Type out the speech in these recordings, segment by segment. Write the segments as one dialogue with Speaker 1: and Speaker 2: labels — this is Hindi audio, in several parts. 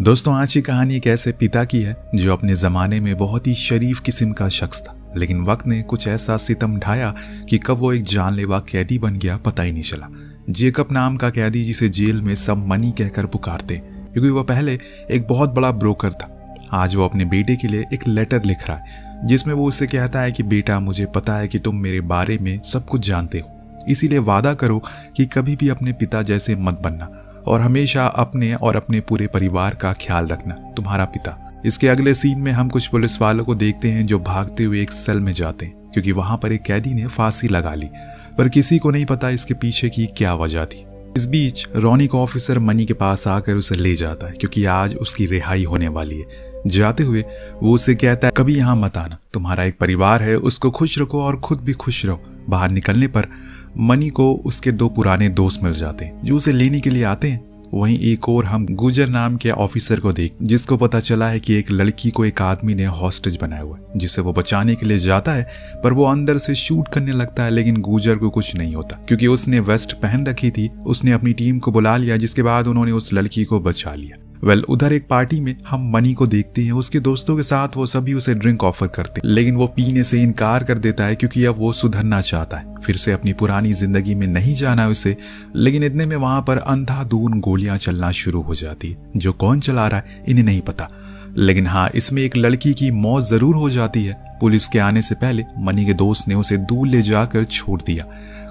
Speaker 1: दोस्तों, आज की कहानी एक ऐसे पिता की है जो अपने ज़माने में बहुत ही शरीफ किस्म का शख्स था, लेकिन वक्त ने कुछ ऐसा सितम ढाया कि कब वो एक जानलेवा कैदी बन गया पता ही नहीं चला। जेकब नाम का कैदी जिसे जेल में सब मनी कहकर पुकारते, क्योंकि वह पहले एक बहुत बड़ा ब्रोकर था। आज वो अपने बेटे के लिए एक लेटर लिख रहा है जिसमें वो उससे कहता है कि बेटा, मुझे पता है कि तुम मेरे बारे में सब कुछ जानते हो, इसीलिए वादा करो कि कभी भी अपने पिता जैसे मत बनना और हमेशा अपने और अपने पूरे परिवार का ख्याल रखना। तुम्हारा पिता। इसके अगले सीन में हम कुछ पुलिस वालों को देखते हैं जो भागते हुए एक सेल में जाते हैं, क्योंकि वहां पर एक कैदी ने फांसी लगा ली, पर किसी को नहीं पता इसके पीछे की क्या वजह थी। इस बीच रॉनी का ऑफिसर मनी के पास आकर उसे ले जाता है, क्योंकि आज उसकी रिहाई होने वाली है। जाते हुए वो उसे कहता है, कभी यहाँ मत आना, तुम्हारा एक परिवार है, उसको खुश रखो और खुद भी खुश रहो। बाहर निकलने पर मनी को उसके दो पुराने दोस्त मिल जाते हैं जो उसे लेने के लिए आते हैं। वहीं एक और हम गुजर नाम के ऑफिसर को देख, जिसको पता चला है कि एक लड़की को एक आदमी ने हॉस्टेज बनाया हुआ है, जिसे वो बचाने के लिए जाता है, पर वो अंदर से शूट करने लगता है। लेकिन गुजर को कुछ नहीं होता, क्योंकि उसने वेस्ट पहन रखी थी। उसने अपनी टीम को बुला लिया, जिसके बाद उन्होंने उस लड़की को बचा लिया। उधर एक पार्टी में हम मनी को देखते हैं। उसके दोस्तों के साथ वो सभी उसे ड्रिंक ऑफर करते, लेकिन वो पीने से इनकार कर देता है, क्योंकि अब वो सुधरना चाहता है, फिर से अपनी पुरानी जिंदगी में नहीं जाना उसे। लेकिन इतने में वहां पर अंधाधुंध गोलियां चलना शुरू हो जाती है। जो कौन चला रहा है इन्हें नहीं पता, लेकिन हाँ, इसमें एक लड़की की मौत जरूर हो जाती है। पुलिस के आने से पहले मनी के दोस्त ने उसे दूर ले जाकर छोड़ दिया,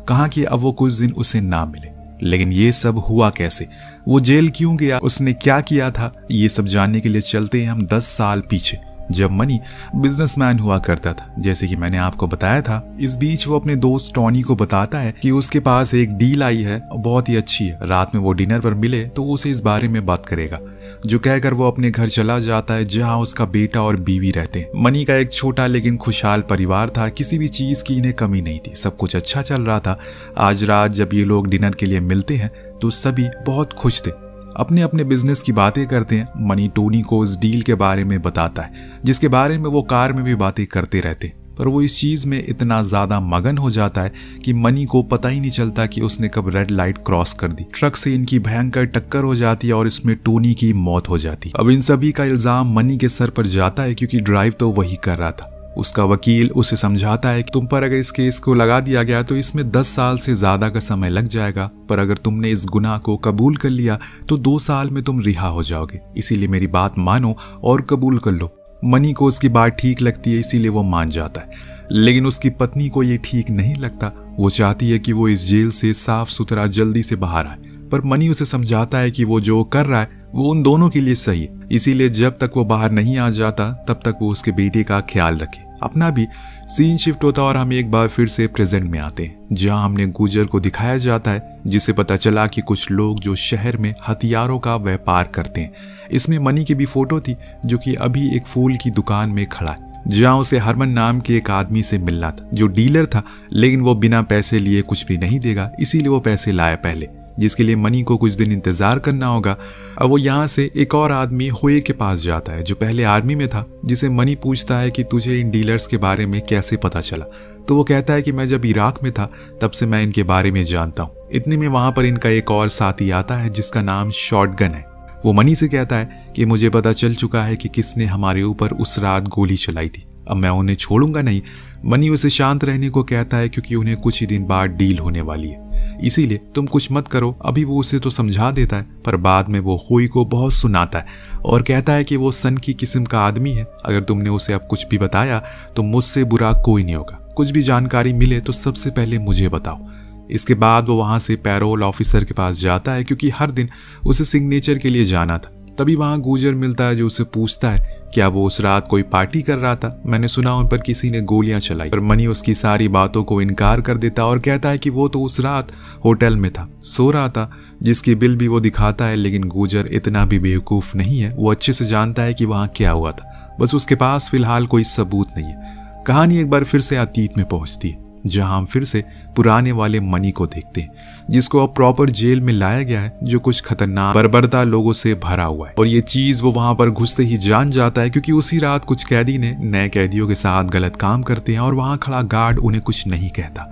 Speaker 1: कहा कि अब वो कुछ दिन उसे ना मिले। लेकिन ये सब हुआ कैसे, वो जेल क्यों गया, उसने क्या किया था, ये सब जानने के लिए चलते हैं हम 10 साल पीछे, जब मनी बिजनेसमैन हुआ करता था, जैसे कि मैंने आपको बताया था। इस बीच वो अपने दोस्त टॉनी को बताता है कि उसके पास एक डील आई है, बहुत ही अच्छी है। रात में वो डिनर पर मिले तो वो उसे इस बारे में बात करेगा, जो कहकर वो अपने घर चला जाता है, जहां उसका बेटा और बीवी रहते हैं। मनी का एक छोटा लेकिन खुशहाल परिवार था, किसी भी चीज की इन्हें कमी नहीं थी, सब कुछ अच्छा चल रहा था। आज रात जब ये लोग डिनर के लिए मिलते हैं तो सभी बहुत खुश थे, अपने अपने बिजनेस की बातें करते हैं। मनी टोनी को उस डील के बारे में बताता है, जिसके बारे में वो कार में भी बातें करते रहते, पर वो इस चीज में इतना ज्यादा मगन हो जाता है कि मनी को पता ही नहीं चलता कि उसने कब रेड लाइट क्रॉस कर दी। ट्रक से इनकी भयंकर टक्कर हो जाती है और इसमें टोनी की मौत हो जाती। अब इन सभी का इल्जाम मनी के सर पर जाता है, क्योंकि ड्राइव तो वही कर रहा था। उसका वकील उसे समझाता है कि तुम पर अगर इस केस को लगा दिया गया तो इसमें 10 साल से ज्यादा का समय लग जाएगा, पर अगर तुमने इस गुनाह को कबूल कर लिया तो 2 साल में तुम रिहा हो जाओगे। इसीलिए मेरी बात मानो और कबूल कर लो। मनी को उसकी बात ठीक लगती है, इसीलिए वो मान जाता है। लेकिन उसकी पत्नी को ये ठीक नहीं लगता। वो चाहती है कि वो इस जेल से साफ सुथरा जल्दी से बाहर आए, पर मनी उसे समझाता है कि वो जो कर रहा है वो उन दोनों के लिए सही है, इसीलिए जब तक वो बाहर नहीं आ जाता तब तक वो उसके बेटे का ख्याल रखे। अपना भी सीन शिफ्ट होता और हम एक बार फिर से प्रेजेंट में आते हैं, जहां हमने गुजर को दिखाया जाता है, जिसे पता चला कि कुछ लोग जो शहर में हथियारों का व्यापार करते हैं। इसमें मनी की भी फोटो थी, जो कि अभी एक फूल की दुकान में खड़ा है, जहां उसे हरमन नाम के एक आदमी से मिलना था, जो डीलर था, लेकिन वो बिना पैसे लिए कुछ भी नहीं देगा, इसीलिए वो पैसे लाया पहले, जिसके लिए मनी को कुछ दिन इंतजार करना होगा। अब वो यहाँ से एक और आदमी हुए के पास जाता है, जो पहले आर्मी में था, जिसे मनी पूछता है कि तुझे इन डीलर्स के बारे में कैसे पता चला। तो वो कहता है कि मैं जब इराक में था तब से मैं इनके बारे में जानता हूँ। इतने में वहां पर इनका एक और साथी आता है, जिसका नाम शॉटगन है। वो मनी से कहता है कि मुझे पता चल चुका है कि किसने हमारे ऊपर उस रात गोली चलाई थी, अब मैं उन्हें छोड़ूंगा नहीं। मनी उसे शांत रहने को कहता है, क्योंकि उन्हें कुछ ही दिन बाद डील होने वाली है, इसीलिए तुम कुछ मत करो। अभी वो उसे तो समझा देता है, पर बाद में वो हुई को बहुत सुनाता है और कहता है कि वो सन की किस्म का आदमी है। अगर तुमने उसे अब कुछ भी बताया तो मुझसे बुरा कोई नहीं होगा। कुछ भी जानकारी मिले तो सबसे पहले मुझे बताओ। इसके बाद वो वहां से पैरोल ऑफिसर के पास जाता है, क्योंकि हर दिन उसे सिग्नेचर के लिए जाना था। तभी वहां गुजर मिलता है, जो उसे पूछता है क्या वो उस रात कोई पार्टी कर रहा था, मैंने सुना उन पर किसी ने गोलियां चलाई। पर मनी उसकी सारी बातों को इनकार कर देता और कहता है कि वो तो उस रात होटल में था, सो रहा था, जिसकी बिल भी वो दिखाता है। लेकिन गुजर इतना भी बेवकूफ नहीं है, वो अच्छे से जानता है कि वहां क्या हुआ था, बस उसके पास फिलहाल कोई सबूत नहीं है। कहानी एक बार फिर से अतीत में पहुंचती है, जहां हम फिर से पुराने वाले मनी को देखते हैं, जिसको अब प्रॉपर जेल में लाया गया है, जो कुछ खतरनाक बर्बरता लोगों से भरा हुआ है। और ये चीज वो वहां पर घुसते ही जान जाता है, क्योंकि उसी रात कुछ कैदी ने नए कैदियों के साथ गलत काम करते हैं और वहां खड़ा गार्ड उन्हें कुछ नहीं कहता।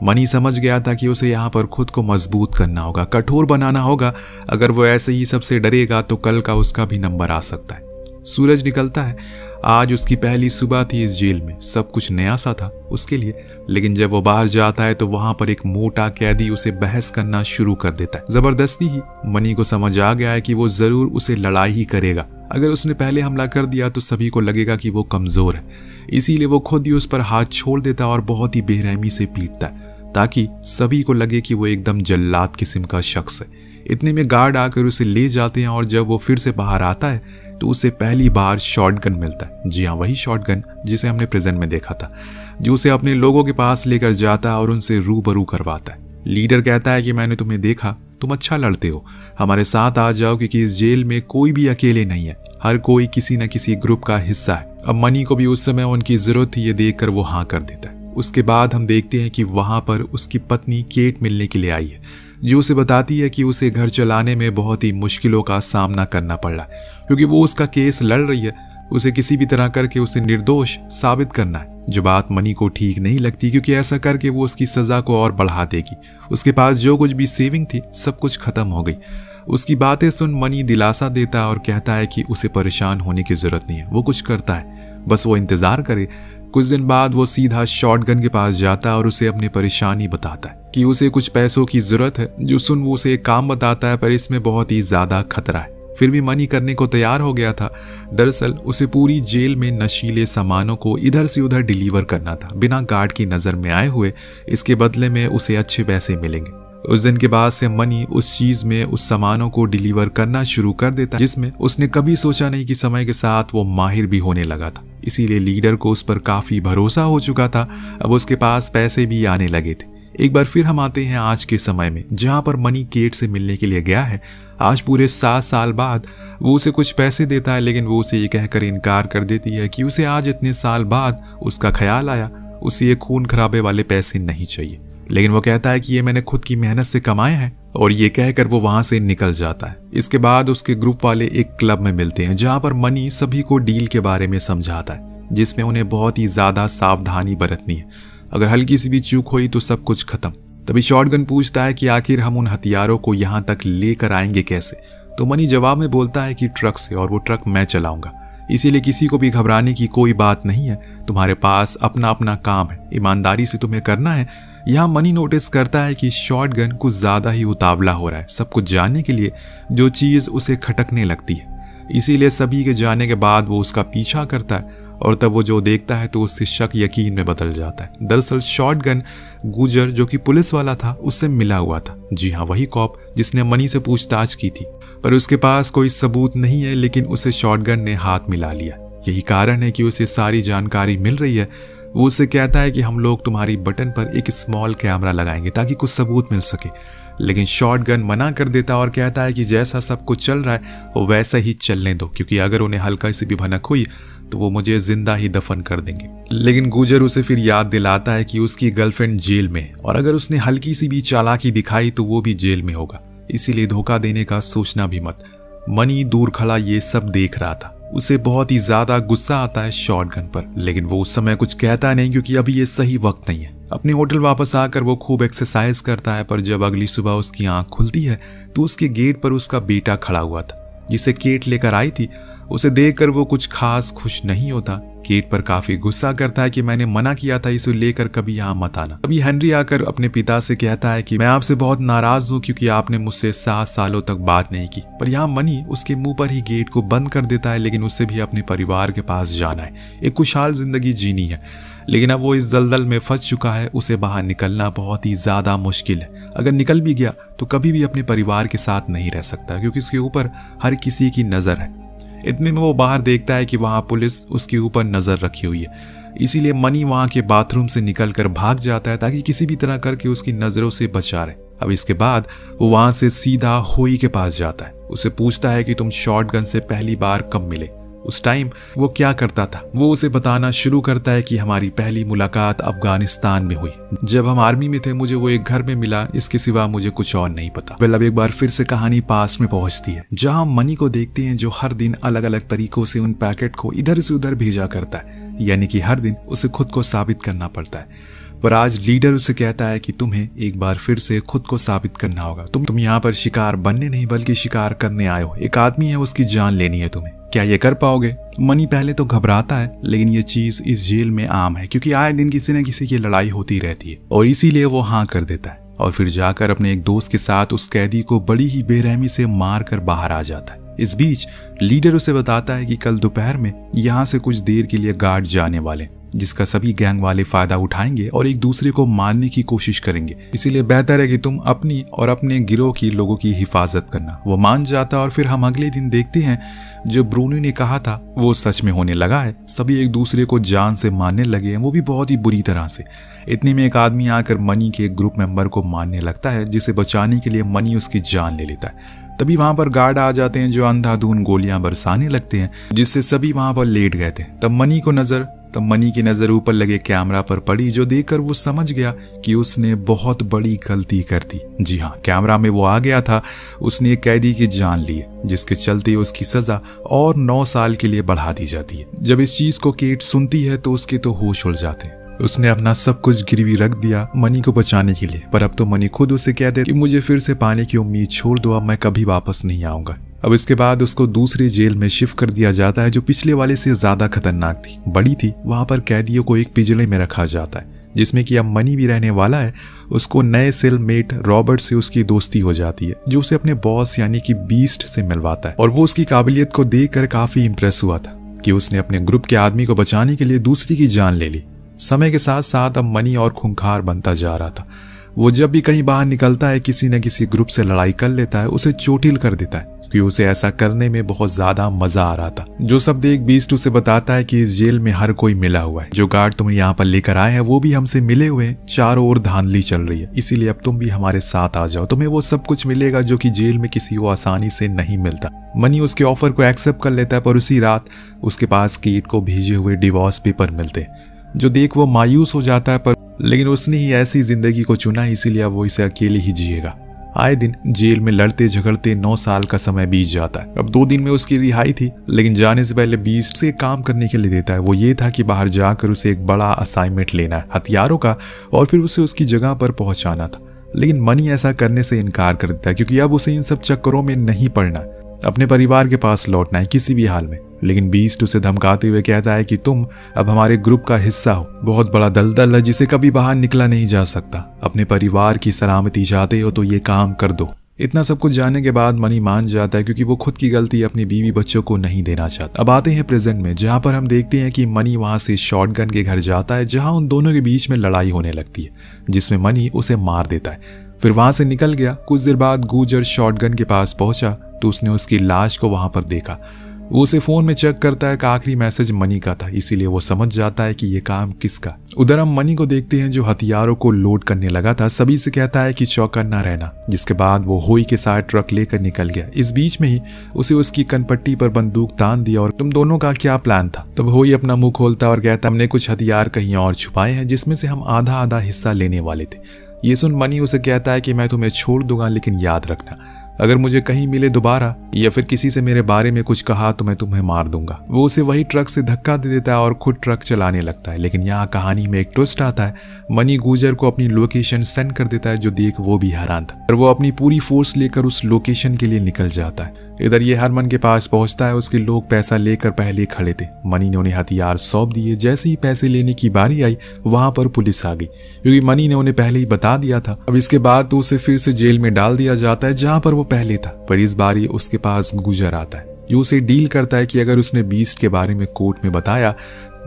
Speaker 1: मनी समझ गया था कि उसे यहाँ पर खुद को मजबूत करना होगा, कठोर बनाना होगा। अगर वो ऐसे ही सबसे डरेगा तो कल का उसका भी नंबर आ सकता है। सूरज निकलता है। आज उसकी पहली सुबह थी इस जेल में। सब कुछ नया सा था उसके लिए, लेकिन जब वो बाहर जाता है तो वहां पर एक मोटा कैदी उसे बहस करना शुरू कर देता है, जबरदस्ती ही। मनी को समझ आ गया है कि वो जरूर उसे लड़ाई ही करेगा। अगर उसने पहले हमला कर दिया तो सभी को लगेगा कि वो कमजोर है, इसीलिए वो खुद ही उस पर हाथ छोड़ देता है और बहुत ही बेरहमी से पीटता है, ताकि सभी को लगे कि वो एकदम जल्लाद किस्म का शख्स है। इतने में गार्ड आकर उसे ले जाते हैं और जब वो फिर से बाहर आता है तो उसे पहली बार शॉटगन मिलता है। जी हाँ, वही शॉटगन जिसे हमने प्रेजेंट में देखा था, जो उसे अपने लोगों के पास लेकर जाता है और उनसे रूबरू करवाता है। लीडर कहता है कि मैंने तुम्हें देखा, तुम अच्छा लड़ते हो, हमारे साथ आ जाओ, क्योंकि इस जेल में कोई भी अकेले नहीं है, हर कोई किसी न किसी ग्रुप का हिस्सा है। अब मनी को भी उस समय उनकी जरूरत थी, ये देखकर वो हाँ कर देता है। उसके बाद हम देखते हैं कि वहां पर उसकी पत्नी केट मिलने के लिए आई है, जो उसे बताती है कि उसे घर चलाने में बहुत ही मुश्किलों का सामना करना पड़ रहा है, क्योंकि वो उसका केस लड़ रही है। उसे किसी भी तरह करके उसे निर्दोष साबित करना है, जो बात मनी को ठीक नहीं लगती, क्योंकि ऐसा करके वो उसकी सजा को और बढ़ा देगी। उसके पास जो कुछ भी सेविंग थी सब कुछ खत्म हो गई। उसकी बातें सुन मनी दिलासा देता है और कहता है कि उसे परेशान होने की जरूरत नहीं है, वो कुछ करता है, बस वो इंतजार करे। कुछ दिन बाद वो सीधा शॉटगन के पास जाता है और उसे अपनी परेशानी बताता है कि उसे कुछ पैसों की जरूरत है। जो सुन वो उसे एक काम बताता है, पर इसमें बहुत ही ज्यादा खतरा है। फिर भी मनी करने को तैयार हो गया था। दरअसल उसे पूरी जेल में नशीले सामानों को इधर से उधर डिलीवर करना था, बिना गार्ड की नजर में आए हुए। इसके बदले में उसे अच्छे पैसे मिलेंगे। उस दिन के बाद से मनी उस चीज में उस सामानों को डिलीवर करना शुरू कर देता, जिसमें उसने कभी सोचा नहीं कि समय के साथ वो माहिर भी होने लगा था। इसीलिए लीडर को उस पर काफी भरोसा हो चुका था। अब उसके पास पैसे भी आने लगे थे। एक बार फिर हम आते हैं आज के समय में, जहां पर मनी केट से मिलने के लिए गया है। आज पूरे 7 साल बाद वो उसे कुछ पैसे देता है, लेकिन वो उसे ये कहकर इनकार कर देती है कि उसे आज इतने साल बाद उसका ख्याल आया, उसे ये खून खराबे वाले पैसे नहीं चाहिए। लेकिन वो कहता है कि ये मैंने खुद की मेहनत से कमाए हैं, और ये कहकर वो वहां से निकल जाता है। इसके बाद उसके ग्रुप वाले एक क्लब में मिलते हैं, जहां पर मनी सभी को डील के बारे में समझाता है, जिसमें उन्हें बहुत ही ज्यादा सावधानी बरतनी है। अगर हल्की सी भी चूक हुई तो सब कुछ खत्म। तभी शॉटगन पूछता है कि आखिर हम उन हथियारों को यहाँ तक लेकर आएंगे कैसे। तो मनी जवाब में बोलता है कि ट्रक से, और वो ट्रक मैं चलाऊंगा, इसीलिए किसी को भी घबराने की कोई बात नहीं है। तुम्हारे पास अपना अपना काम है, ईमानदारी से तुम्हें करना है। यहाँ मनी नोटिस करता है कि शॉटगन कुछ ज्यादा ही उतावला हो रहा है सब कुछ जानने के लिए, जो चीज उसे खटकने लगती है। इसीलिए सभी के जाने के बाद वो उसका पीछा करता है, और तब वो जो देखता है तो उससे शक यकीन में बदल जाता है। दरअसल शॉटगन गुजर, जो कि पुलिस वाला था, उससे मिला हुआ था। जी हाँ, वही कॉप जिसने मनी से पूछताछ की थी, पर उसके पास कोई सबूत नहीं है, लेकिन उसे शॉटगन ने हाथ मिला लिया। यही कारण है कि उसे सारी जानकारी मिल रही है। वो उसे कहता है कि हम लोग तुम्हारी बटन पर एक स्मॉल कैमरा लगाएंगे ताकि कुछ सबूत मिल सके, लेकिन शॉटगन मना कर देता और कहता है कि जैसा सब कुछ चल रहा है वो वैसा ही चलने दो, क्योंकि अगर उन्हें हल्का सी भी भनक हुई तो वो मुझे जिंदा ही दफन कर देंगे। लेकिन गुजर उसे फिर याद दिलाता है कि उसकी गर्लफ्रेंड जेल में, और अगर उसने हल्की सी भी चालाकी दिखाई तो वो भी जेल में होगा, इसीलिए धोखा देने का सोचना भी मत। मनी दूर खड़ा ये सब देख रहा था। उसे बहुत ही ज्यादा गुस्सा आता है शॉटगन पर, लेकिन वो उस समय कुछ कहता नहीं, क्योंकि अभी ये सही वक्त नहीं है। अपने होटल वापस आकर वो खूब एक्सरसाइज करता है, पर जब अगली सुबह उसकी आंख खुलती है तो उसके गेट पर उसका बेटा खड़ा हुआ था, जिसे केट लेकर आई थी। उसे देखकर वो कुछ खास खुश नहीं होता। केट पर काफी गुस्सा करता है कि मैंने मना किया था इसे लेकर कभी यहाँ मत आना। अभी हेनरी आकर अपने पिता से कहता है कि मैं आपसे बहुत नाराज हूँ, क्योंकि आपने मुझसे 7 सालों तक बात नहीं की। पर यहाँ मनी उसके मुंह पर ही गेट को बंद कर देता है, लेकिन उसे भी अपने परिवार के पास जाना है, एक खुशहाल जिंदगी जीनी है। लेकिन अब वो इस दलदल में फंस चुका है, उसे बाहर निकलना बहुत ही ज्यादा मुश्किल है। अगर निकल भी गया तो कभी भी अपने परिवार के साथ नहीं रह सकता, क्योंकि उसके ऊपर हर किसी की नजर है। इतने में वो बाहर देखता है कि वहां पुलिस उसके ऊपर नजर रखी हुई है, इसीलिए मनी वहां के बाथरूम से निकलकर भाग जाता है ताकि किसी भी तरह करके उसकी नजरों से बचा रहे। अब इसके बाद वो वहां से सीधा होई के पास जाता है। उसे पूछता है कि तुम शॉटगन से पहली बार कब मिले, उस टाइम वो क्या करता था। वो उसे बताना शुरू करता है कि हमारी पहली मुलाकात अफगानिस्तान में हुई, जब हम आर्मी में थे। मुझे वो एक घर में मिला, इसके सिवा मुझे कुछ और नहीं पता। अब एक बार फिर से कहानी पास में पहुंचती है, जहां मनी को देखते हैं जो हर दिन अलग अलग तरीकों से उन पैकेट को इधर से उधर भेजा करता है, यानी कि हर दिन उसे खुद को साबित करना पड़ता है। पर आज लीडर उसे कहता है कि तुम्हें एक बार फिर से खुद को साबित करना होगा। तुम यहाँ पर शिकार बनने नहीं बल्कि शिकार करने आए हो। एक आदमी है, उसकी जान लेनी है तुम्हें। क्या ये कर पाओगे? मनी पहले तो घबराता है, लेकिन ये चीज इस जेल में आम है क्योंकि आए दिन किसी न किसी की लड़ाई होती रहती है और इसीलिए वो हाँ कर देता है और फिर जाकर अपने एक दोस्त के साथ उस कैदी को बड़ी ही बेरहमी से मार कर बाहर आ जाता है। इस बीच लीडर उसे बताता है कि कल दोपहर में यहाँ से कुछ देर के लिए गार्ड जाने वाले, जिसका सभी गैंग वाले फायदा उठाएंगे और एक दूसरे को मारने की कोशिश करेंगे। इसीलिए बेहतर है कि तुम अपनी और अपने गिरोह की लोगों की हिफाजत करना। वो मान जाता और फिर हम अगले दिन देखते हैं जो ब्रूनो ने कहा था वो सच में होने लगा है। सभी एक दूसरे को जान से मारने लगे हैं, वो भी बहुत ही बुरी तरह से। इतने में एक आदमी आकर मनी के एक ग्रुप मेंबर को मारने लगता है, जिसे बचाने के लिए मनी उसकी जान ले लेता है। तभी वहां पर गार्ड आ जाते हैं जो अंधाधुंध गोलियां बरसाने लगते हैं, जिससे सभी वहां पर लेट गए थे। तब मनी की नजर ऊपर लगे कैमरा पर पड़ी, जो देखकर वो समझ गया कि उसने बहुत बड़ी गलती कर दी। जी हाँ, कैमरा में वो आ गया था। उसने एक कैदी की जान ली है, जिसके चलते उसकी सजा और 9 साल के लिए बढ़ा दी जाती है। जब इस चीज को केट सुनती है तो उसके तो होश उड़ जाते हैं। उसने अपना सब कुछ गिरवी रख दिया मनी को बचाने के लिए, पर अब तो मनी खुद उसे कहते कि मुझे फिर से पाने की उम्मीद छोड़ दो, अब मैं कभी वापस नहीं आऊंगा। अब इसके बाद उसको दूसरी जेल में शिफ्ट कर दिया जाता है, जो पिछले वाले से ज्यादा खतरनाक थी, बड़ी थी। वहां पर कैदियों को एक पिंजरे में रखा जाता है, जिसमें कि अब मनी भी रहने वाला है। उसको नए सेलमेट रॉबर्ट से उसकी दोस्ती हो जाती है, जो उसे अपने बॉस यानी कि बीस्ट से मिलवाता है। और वो उसकी काबिलियत को देखकर काफी इंप्रेस हुआ था कि उसने अपने ग्रुप के आदमी को बचाने के लिए दूसरी की जान ले ली। समय के साथ साथ अब मनी और खूंखार बनता जा रहा था। वो जब भी कहीं बाहर निकलता है, किसी न किसी ग्रुप से लड़ाई कर लेता है, उसे चोटिल कर देता है, क्योंकि उसे ऐसा करने में बहुत ज्यादा मजा आ रहा था। जो सब देख बीस्ट उसे बताता है कि इस जेल में हर कोई मिला हुआ है। जो गार्ड तुम्हें यहाँ पर लेकर आए हैं वो भी हमसे मिले हुए हैं। चारों ओर धांधली चल रही है, इसीलिए अब तुम भी हमारे साथ आ जाओ। तुम्हें वो सब कुछ मिलेगा जो कि जेल में किसी को आसानी से नहीं मिलता। मनी उसके ऑफर को एक्सेप्ट कर लेता है, पर उसी रात उसके पास केट को भेजे हुए डिवोर्स पेपर मिलते हैं, जो देख वो मायूस हो जाता है। पर लेकिन उसने ही ऐसी जिंदगी को चुना, इसीलिए अब वो इसे अकेले ही जिएगा। आए दिन जेल में लड़ते झगड़ते 9 साल का समय बीत जाता है। अब 2 दिन में उसकी रिहाई थी, लेकिन जाने से पहले बीस्ट से काम करने के लिए देता है। वो ये था कि बाहर जाकर उसे एक बड़ा असाइनमेंट लेना है हथियारों का, और फिर उसे उसकी जगह पर पहुंचाना था। लेकिन मनी ऐसा करने से इनकार कर देता है, क्योंकि अब उसे इन सब चक्करों में नहीं पड़ना, अपने परिवार के पास लौटना है किसी भी हाल में। लेकिन बीस्ट उसे धमकाते हुए कहता है कि तुम अब हमारे ग्रुप का हिस्सा हो, बहुत बड़ा दलदल है जिसे कभी बाहर निकला नहीं जा सकता। अपने परिवार की सलामती चाहते हो तो ये काम कर दो। इतना सब कुछ जानने के बाद मनी मान जाता है, क्योंकि वो खुद की गलती अपनी बीवी बच्चों को नहीं देना चाहता। अब आते हैं प्रेजेंट में, जहां पर हम देखते हैं कि मनी वहां से शॉटगन के घर जाता है, जहां उन दोनों के बीच में लड़ाई होने लगती है, जिसमें मनी उसे मार देता है। फिर वहां से निकल गया। कुछ देर बाद गुजर शॉटगन के पास पहुंचा तो उसने उसकी लाश को वहां पर देखा। वो उसे फोन में चेक करता है कि आखिरी मैसेज मनी का था, इसीलिए वो समझ जाता है कि ये काम किसका। उधर हम मनी को देखते हैं जो हथियारों को लोड करने लगा था। सभी से कहता है कि चौकन्ना रहना, जिसके बाद वो होई के साथ ट्रक लेकर निकल गया। इस बीच में ही उसे उसकी कनपट्टी पर बंदूक तान दिया। और तुम दोनों का क्या प्लान था? तब होई अपना मुंह खोलता और कहता हमने कुछ हथियार कहीं और छुपाए हैं, जिसमें से हम आधा आधा हिस्सा लेने वाले थे। ये सुन मनी उसे कहता है कि मैं तुम्हें छोड़ दूंगा, लेकिन याद रखना अगर मुझे कहीं मिले दोबारा या फिर किसी से मेरे बारे में कुछ कहा तो मैं तुम्हें मार दूंगा। वो उसे वही ट्रक से धक्का दे देता है और खुद ट्रक चलाने लगता है। लेकिन यहाँ कहानी में एक ट्विस्ट आता है। मनी गुजर को अपनी लोकेशन सेंड कर देता है, जो देख वो भी हैरान था। और वो अपनी पूरी फोर्स लेकर उस लोकेशन के लिए निकल जाता है। इधर ये हरमन के पास पहुंचता है। उसके लोग पैसा लेकर पहले खड़े थे। मनी ने उन्हें हथियार सौंप दिए। जैसे ही पैसे लेने की बारी आई, वहां पर पुलिस आ गई, क्योंकि मनी ने उन्हें पहले ही बता दिया था। अब इसके बाद तो उसे फिर से जेल में डाल दिया जाता है, जहां पर वो पहले था। पर इस बार उसके पास गुजर आता है, जो उसे डील करता है कि अगर उसने बीस्ट के बारे में कोर्ट में बताया,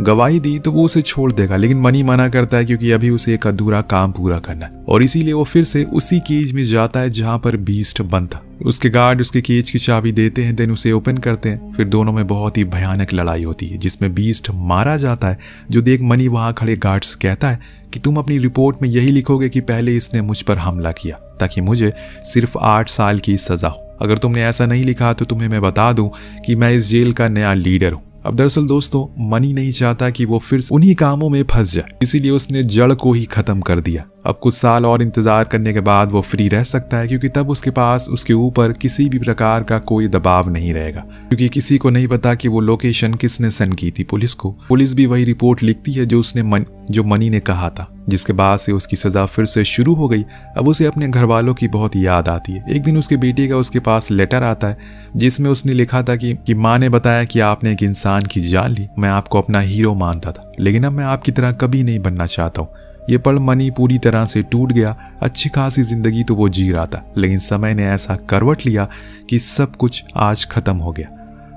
Speaker 1: गवाही दी, तो वो उसे छोड़ देगा। लेकिन मनी मना करता है, क्योंकि अभी उसे एक अधूरा काम पूरा करना है। और इसीलिए वो फिर से उसी केज में जाता है जहां पर बीस्ट बंद था। उसके गार्ड उसके केज की चाबी देते हैं, देन उसे ओपन करते हैं। फिर दोनों में बहुत ही भयानक लड़ाई होती है, जिसमें बीस्ट मारा जाता है। जो देख मनी वहां खड़े गार्ड से कहता है कि तुम अपनी रिपोर्ट में यही लिखोगे कि पहले इसने मुझ पर हमला किया, ताकि मुझे सिर्फ 8 साल की सजा हो। अगर तुमने ऐसा नहीं लिखा तो तुम्हें मैं बता दूं कि मैं इस जेल का नया लीडर हूं। अब दरअसल दोस्तों, मनी नहीं चाहता कि वो फिर उन्हीं कामों में फंस जाए, इसीलिए उसने जड़ को ही खत्म कर दिया। अब कुछ साल और इंतजार करने के बाद वो फ्री रह सकता है, क्योंकि तब उसके पास उसके ऊपर किसी भी प्रकार का कोई दबाव नहीं रहेगा, क्योंकि किसी को नहीं पता कि वो लोकेशन किसने सेंड की थी पुलिस को। पुलिस भी वही रिपोर्ट लिखती है जो मनी ने कहा था, जिसके बाद से उसकी सजा फिर से शुरू हो गई। अब उसे अपने घर वालों की बहुत याद आती है। एक दिन उसके बेटे का उसके पास लेटर आता है, जिसमें उसने लिखा था कि माँ ने बताया कि आपने एक इंसान की जान ली। मैं आपको अपना हीरो मानता था, लेकिन अब मैं आपकी तरह कभी नहीं बनना चाहता हूँ। ये पढ़ मनी पूरी तरह से टूट गया। अच्छी खासी जिंदगी तो वो जी रहा था, लेकिन समय ने ऐसा करवट लिया कि सब कुछ आज खत्म हो गया।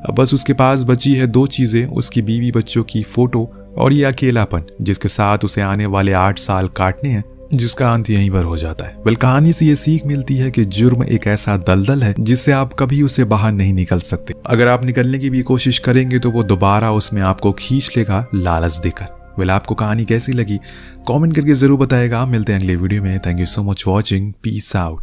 Speaker 1: अब बस उसके पास बची है 2 चीजें, उसकी बीवी बच्चों की फोटो और ये अकेलापन, जिसके साथ उसे आने वाले 8 साल काटने हैं, जिसका अंत यहीं पर हो जाता है। कहानी से ये सीख मिलती है कि जुर्म एक ऐसा दलदल है जिससे आप कभी उसे बाहर नहीं निकल सकते। अगर आप निकलने की भी कोशिश करेंगे तो वो दोबारा उसमें आपको खींच लेगा लालच देकर। आपको कहानी कैसी लगी कमेंट करके जरूर बताएगा। मिलते हैं अगले वीडियो में। Thank you so much watching. Peace out.